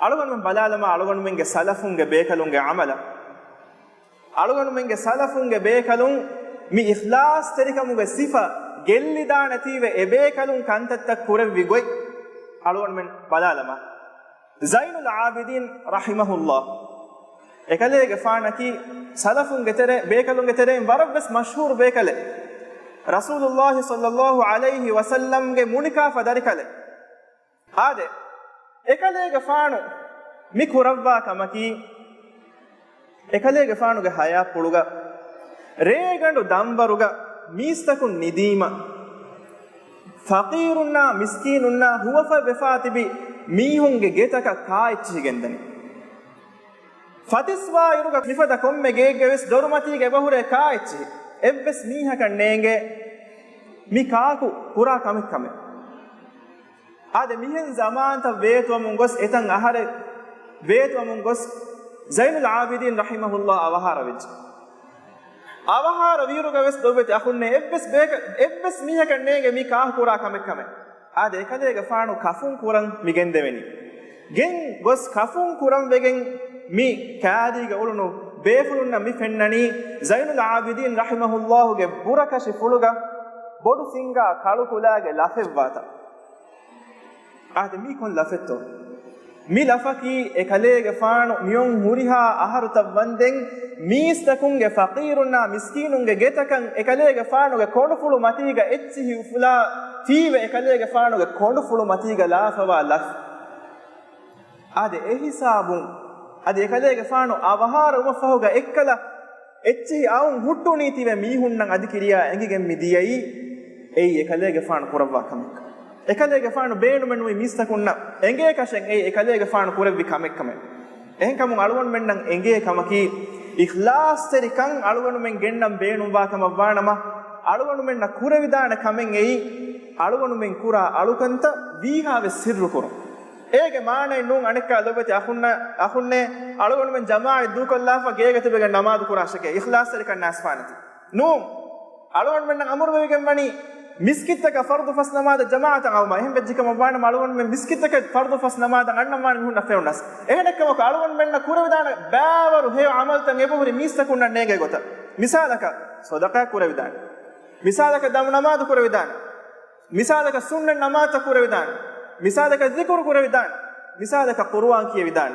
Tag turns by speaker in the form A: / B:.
A: අලුගණු මෙන් බලාලම අලුගණු මෙන්ගේ සලෆුන්ගේ බේකලුන්ගේ අමල අලුගණු මෙන්ගේ සලෆුන්ගේ බේකලුන් මි ඉඛලාස් තරිකමුගේ සිෆා ගෙල්ලි දාන තීවේ එබේකලුන් කන්තත්ත කුරෙවි ගොයි අලුගණු මෙන් බලාලම زينul ආබිදීන් රහිමහුල්ලාහ් එකලේගේ ෆානකි සලෆුන්ගේ තෙරේ බේකලුන්ගේ තෙරේ වරබ්ස් මෂහූර් බේකලේ රසූලුල්ලාහි සල්ලල්ලාහු අලයිහි වසල්ලම්ගේ මුනිකා ෆදරිකලේ ආදේ එකලේගේ ෆානු මි කුරව්වා කමකි එකලේගේ ෆානුගේ හයා පුළුග රේගඬු දම්බරුග මීස්තකුන් නිදීම ෆකීරුන්නා මිස්කීනුන්නා හුවෆ බෆාතිබි මීහුන්ගේ ගෙතක කායිච්චි ගෙන්දනි ෆතිස්වා ඉරුග ලිෆද කොම්මෙ ගේගෙවස් දොරුමතිගේ බහුරේ කායිච්චි එබ්බස් මීහක නේගේ මි කාකු පුරා කමිකම ආද මිහෙන් zamaanta වේතුවමුන් ගොස් එතන් අහර වේතුවමුන් ගොස් زينul ආබිදීන් රහිමහුල්ලාහ් අවහාර වෙච්ච අවහාර වීරුගවස් දොබෙත අහුන්නේ එබ්බස් මීහක නේගේ මි කාහ පුරා කමිකම ආද එකලේගේ ෆානු කෆුන් කුරන් මිගෙන් දෙවෙනි ගෙන් ගොස් කෆුන් කුරන් වෙගෙන් මි කාදීගේ උළුණු බේෆුලුන්න මි ෆෙන්නනි زينul ආබිදීන් රහිමහුල්ලාහ්ගේ බුරකෂි ෆුලුග බොඩු සිංගා කලු කුලාගේ ලෆෙව්වාත ආද මි කොන් ලෆෙත්තෝ මි ලෆකි එකලේගේ ෆානු මියොන් හුරිහා අහරුත වන්දෙන් මීස්තකුන්ගේ ෆකීරුන්නා මිස්කීනුන්ගේ ගෙතකන් එකලේගේ ෆානුගේ කොඩුෆුළු මතීගා එච්චි උෆුලා තීව එකලේගේ ෆානුගේ කොඩුෆුළු මතීගා ලාෆවා ලෆ් ආද ඒ හිසාබුන් අද එකලේගේ ෆානු අවහාර උමෆහුගා එක්කලා එච්චි අවුන් හුට්ටු නීතිවේ මීහුන්නන් අදි කිරියා එංගිගෙන් මිදියයි ඒ එකලේගේ ෆානු කුරවවා කමක් එකලේගේ ෆානු බේනු මෙනුයි මිස්තකුන්න එංගේ කෂෙන් ඒ එකලේගේ ෆානු කුරෙවි කමක් කම එහෙන් කමුන් අලුවන් මෙන්නම් එංගේ කමකි ඉඛලාස් තරිකන් අලුවනු මෙන් ගෙන්නම් බේනු වා කම වානම අලුවනු මෙන්න කුරෙවි දාන කමෙන් එයි අලුවනු මෙන් කුරා අලුකන්ත වීහාවේ සිර්රු කුරු ඒගේ මානේ නුන් අනෙක් අලොබති අහුන්නේ අලුවනු මෙන් ජමායි දුකල්ලාෆ ගේගතිබෙග නමාද කුරාශකේ ඉඛලාස් තරිකන් නැස්ෆානති නුන් අලුවන් මෙන්න අමරු වෙගෙන් වනි මිස්කිතක ෆර්දු ෆස් නමාද ජමාඅත අවම එහෙන් බෙජ්ජකම වාන මලුවන් මෙන් මිස්කිතක ෆර්දු ෆස් නමාද අන්නමාන හුන්න ෆෙවනස් එහෙනකම අලුවන් මෙන්න කුරෙවි දාන බෑවරු හේ අමල්තන් එබුරි මිස්තකුන්න නේගේ ගොත මිසාලක සදකා කුරෙවි දාන මිසාලක දම් නමාද කුරෙවි දාන මිසාලක සුන්න නමාත කුරෙවි දාන මිසාලක zikr කුරෙවි දාන මිසාලක කුර්ආන් කියවි දාන